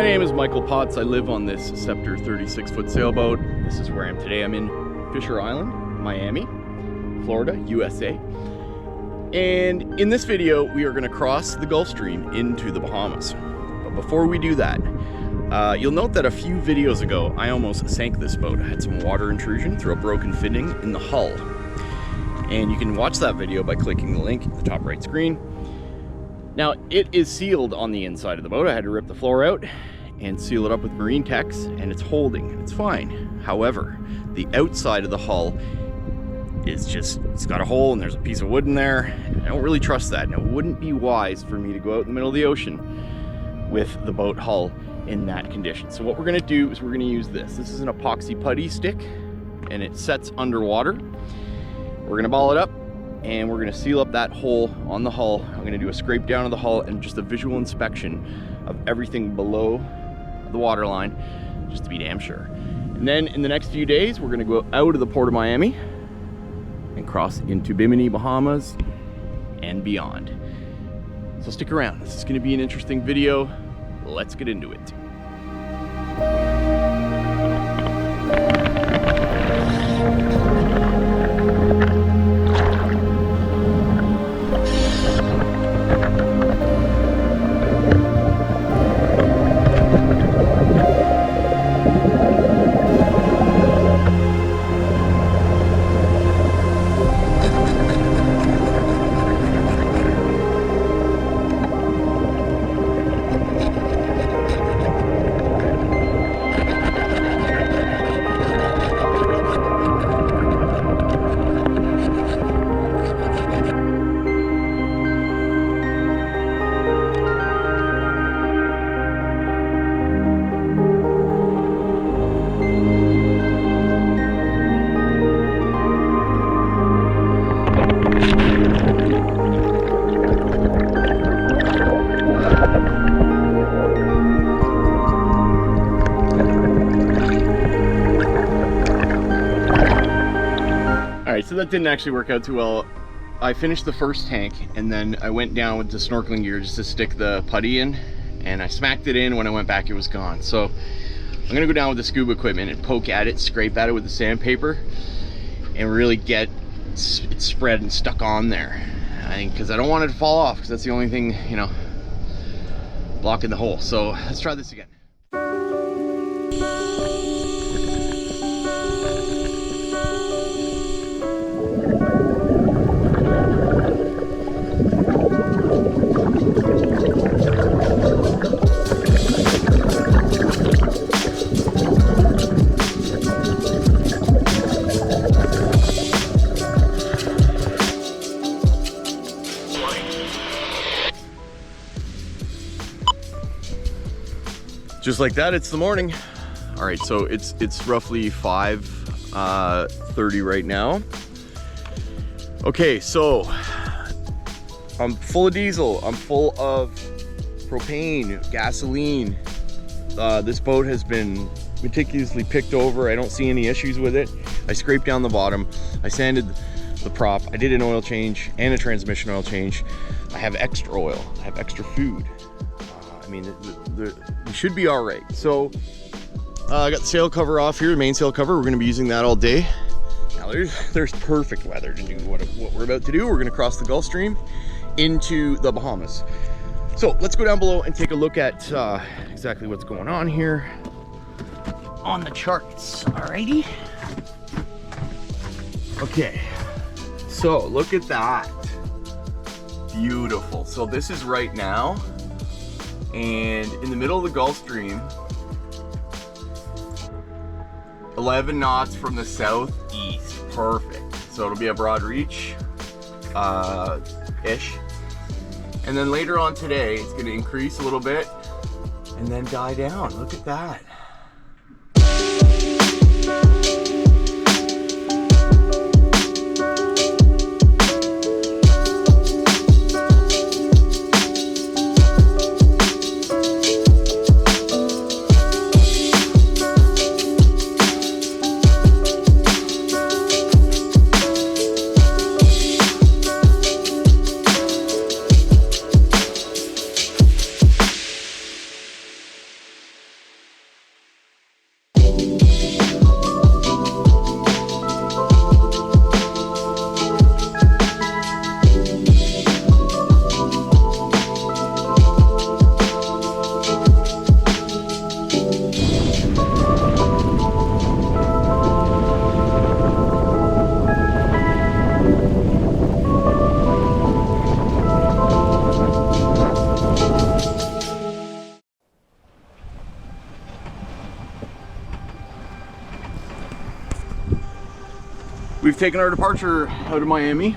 My name is Michael Potts. I live on this Scepter 36-foot sailboat. This is where I am today. I'm in Fisher Island, Miami, Florida, USA. And in this video, we are going to cross the Gulf Stream into the Bahamas. But before we do that, you'll note that a few videos ago, I almost sank this boat. I had some water intrusion through a broken fitting in the hull. And you can watch that video by clicking the link at the top right screen. Now, it is sealed on the inside of the boat. I had to rip the floor out and seal it up with marine tex, and it's holding, and it's fine. However, the outside of the hull is just, it's got a hole and there's a piece of wood in there. I don't really trust that. And it wouldn't be wise for me to go out in the middle of the ocean with the boat hull in that condition. So what we're gonna do is we're gonna use this. This is an epoxy putty stick, and it sets underwater. We're gonna ball it up, and we're gonna seal up that hole on the hull. I'm gonna do a scrape down of the hull and just a visual inspection of everything below the water line, just to be damn sure. And then in the next few days, we're gonna go out of the port of Miami and cross into Bimini, Bahamas and beyond. So stick around, this is gonna be an interesting video. Let's get into it. Alright, so that didn't actually work out too well. I finished the first tank, and then I went down with the snorkeling gear just to stick the putty in, and I smacked it in. When I went back, it was gone. So I'm gonna go down with the scuba equipment and poke at it, scrape at it with the sandpaper, and really get it spread and stuck on there. I think because I don't want it to fall off, because that's the only thing, you know, blocking the hole. So let's try this again. Just like that, it's the morning. All right, so it's roughly 5:30 right now. Okay, so I'm full of diesel. I'm full of propane, gasoline. This boat has been meticulously picked over. I don't see any issues with it. I scraped down the bottom. I sanded the prop. I did an oil change and a transmission oil change. I have extra oil. I have extra food. I mean, we should be all right. So I got the sail cover off here, the main sail cover. We're gonna be using that all day. Now there's perfect weather to do what we're about to do. We're gonna cross the Gulf Stream into the Bahamas. So let's go down below and take a look at exactly what's going on here on the charts. Alrighty. Okay, so look at that. Beautiful. So this is right now, and in the middle of the Gulf Stream, 11 knots from the southeast. Perfect. So it'll be a broad reach ish, and then later on today it's going to increase a little bit and then die down. Look at that. we've taken our departure out of Miami,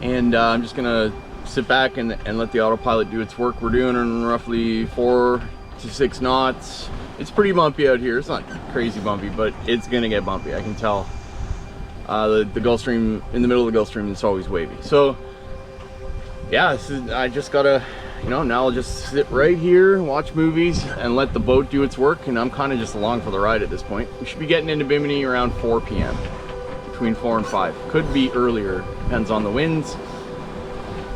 and I'm just gonna sit back and let the autopilot do its work. We're doing roughly 4 to 6 knots. It's pretty bumpy out here. It's not crazy bumpy, but it's gonna get bumpy. I can tell. The Gulf Stream, in the middle of the Gulf Stream, it's always wavy. So yeah, I just gotta, you know, now I'll just sit right here, watch movies, and let the boat do its work, and I'm kind of just along for the ride at this point. We should be getting into Bimini around 4 p.m. between 4 and 5. Could be earlier, depends on the winds.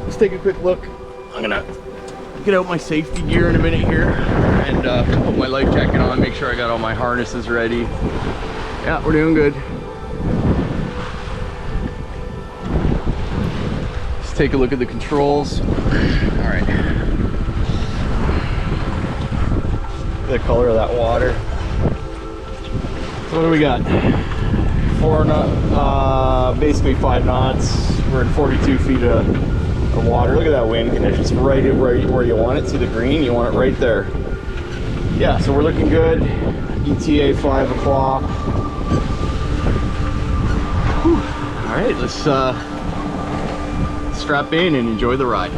Let's take a quick look. I'm gonna get out my safety gear in a minute here and put my life jacket on, make sure I got all my harnesses ready. Yeah, we're doing good. Let's take a look at the controls. All right. The color of that water. So what do we got? 4 knots, basically 5 knots. We're at 42 feet of water. Look at that wind condition. It's right where you want it. See the green? You want it right there. Yeah, so we're looking good. ETA 5 o'clock. All right, let's strap in and enjoy the ride.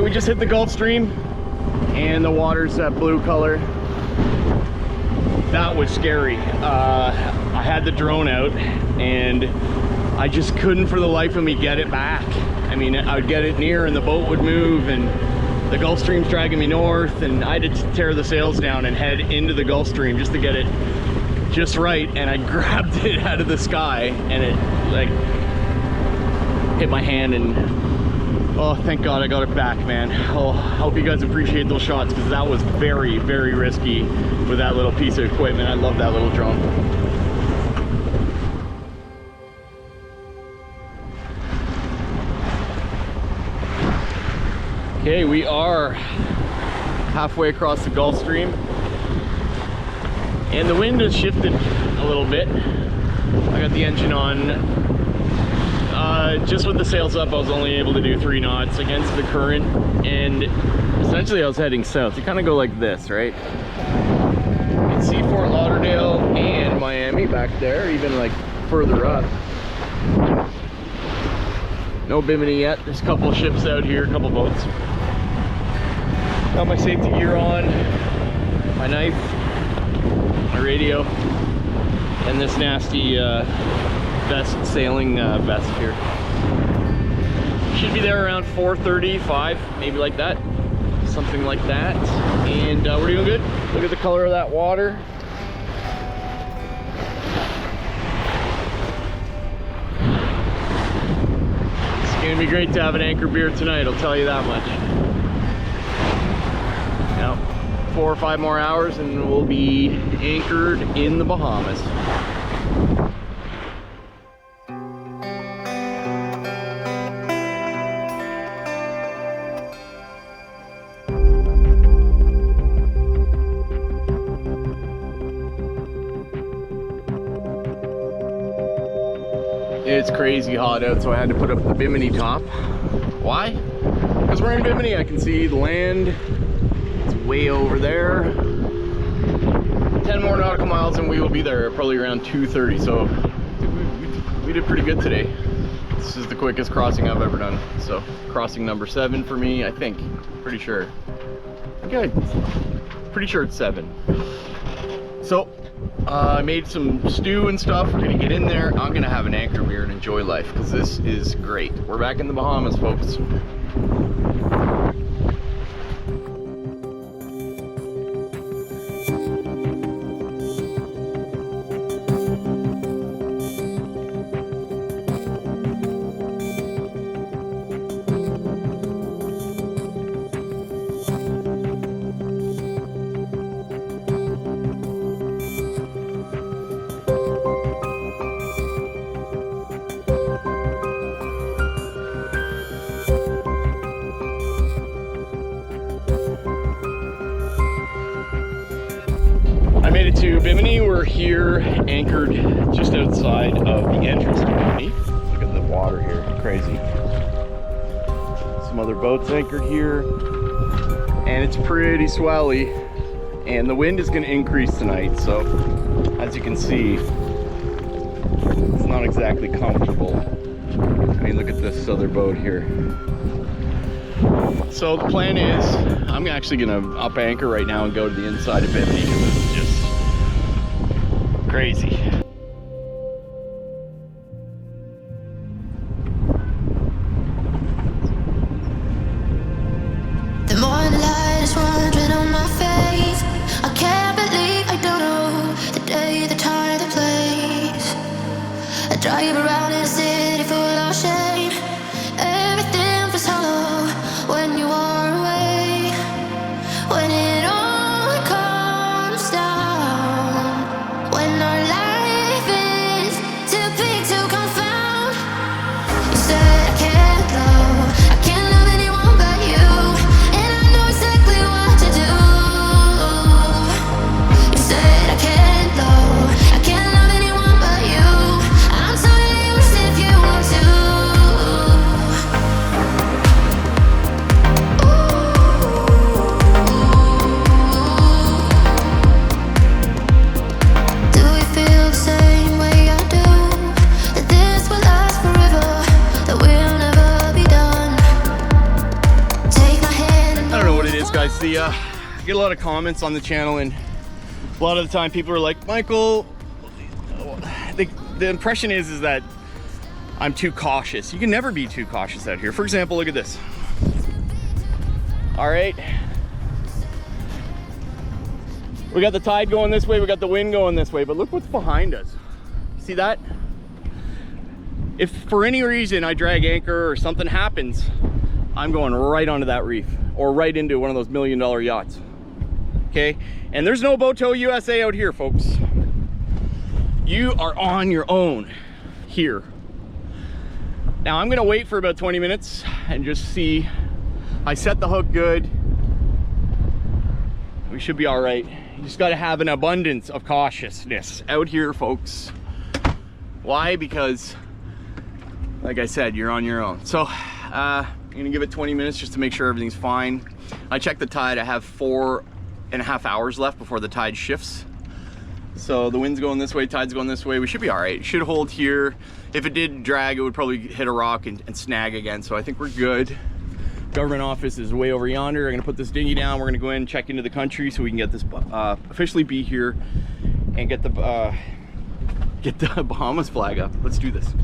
We just hit the Gulf Stream and the water's that blue color. That was scary. I had the drone out and I just couldn't for the life of me get it back. I mean, I would get it near and the boat would move, and the Gulf Stream's dragging me north, and I had to tear the sails down and head into the Gulf Stream just to get it just right. And I grabbed it out of the sky and it like hit my hand, and oh, thank God I got it back, man. Oh, I hope you guys appreciate those shots, because that was very, very risky with that little piece of equipment. I love that little drone. Okay, we are halfway across the Gulf Stream, and the wind has shifted a little bit. I got the engine on. Just with the sails up, I was only able to do 3 knots against the current, and essentially I was heading south. You kind of go like this, right? You can see Fort Lauderdale and Miami back there, even like further up. No Bimini yet. There's a couple of ships out here, a couple boats. Got my safety gear on, my knife, my radio, and this nasty vest, sailing vest here. Should be there around 4:35, maybe like that, something like that. And we're doing good. Look at the color of that water. It's gonna be great to have an anchor beer tonight, I'll tell you that much. Now, 4 or 5 more hours and we'll be anchored in the Bahamas. It's crazy hot out, so I had to put up the Bimini top. Why? Because we're in Bimini. I can see the land. It's way over there. 10 more nautical miles and we will be there probably around 2:30. So we did pretty good today. This is the quickest crossing I've ever done. So crossing number 7 for me, I think. Pretty sure. Okay, pretty sure it's 7. So I made some stew and stuff. We're gonna get in there. I'm gonna have an anchor beer and enjoy life because this is great. We're back in the Bahamas, folks. I made it to Bimini. We're here anchored just outside of the entrance to Bimini. Look at the water here, crazy. Some other boats anchored here and it's pretty swelly and the wind is going to increase tonight, so as you can see it's not exactly comfortable. I mean, look at this other boat here. So the plan is I'm actually going to up anchor right now and go to the inside of Bimini because this is just crazy. The morning light is wandering on my face. I can't believe I don't know the day, the time, the place. I drive around in a city full of shame. Everything feels hollow when you are away. When it all comes down. When our life is too big to confound. You said I can't love anyone but you. And I know exactly what to do. You said I can't love anyone but you. I'm totally yours if you want to. Do we feel the same way I do? That this will last forever, that we'll never be done. Take my hand and I don't know what it is, guys. I get a lot of comments on the channel and a lot of the time people are like, Michael, the impression is that I'm too cautious. You can never be too cautious out here. For example, look at this. All right. We got the tide going this way, we got the wind going this way, but look what's behind us. See that? If for any reason I drag anchor or something happens, I'm going right onto that reef or right into one of those $1 million yachts. Okay? And there's no Boat USA out here, folks. You are on your own here. Now I'm gonna wait for about 20 minutes and just see. I set the hook good. We should be all right. You just gotta have an abundance of cautiousness out here, folks. Why? Because, like I said, you're on your own. So, I'm gonna give it 20 minutes just to make sure everything's fine. I checked the tide. I have 4.5 hours left before the tide shifts. So the wind's going this way, tide's going this way. We should be all right. It should hold here. If it did drag, it would probably hit a rock and snag again. So I think we're good. Government office is way over yonder. I'm gonna put this dinghy down. We're gonna go in and check into the country so we can get this officially be here and get the Bahamas flag up. Let's do this.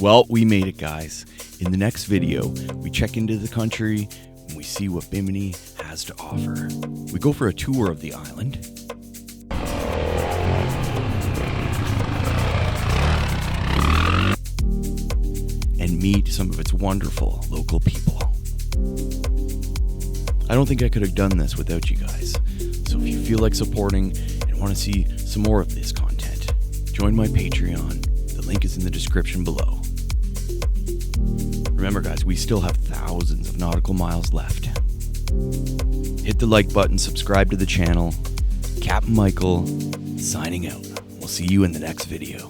Well, we made it, guys. In the next video, we check into the country and we see what Bimini has to offer. We go for a tour of the island. And meet some of its wonderful local people. I don't think I could have done this without you guys. So if you feel like supporting and want to see some more of this content, join my Patreon. The link is in the description below. Remember guys, we still have thousands of nautical miles left. Hit the like button, subscribe to the channel. Captain Michael, signing out. We'll see you in the next video.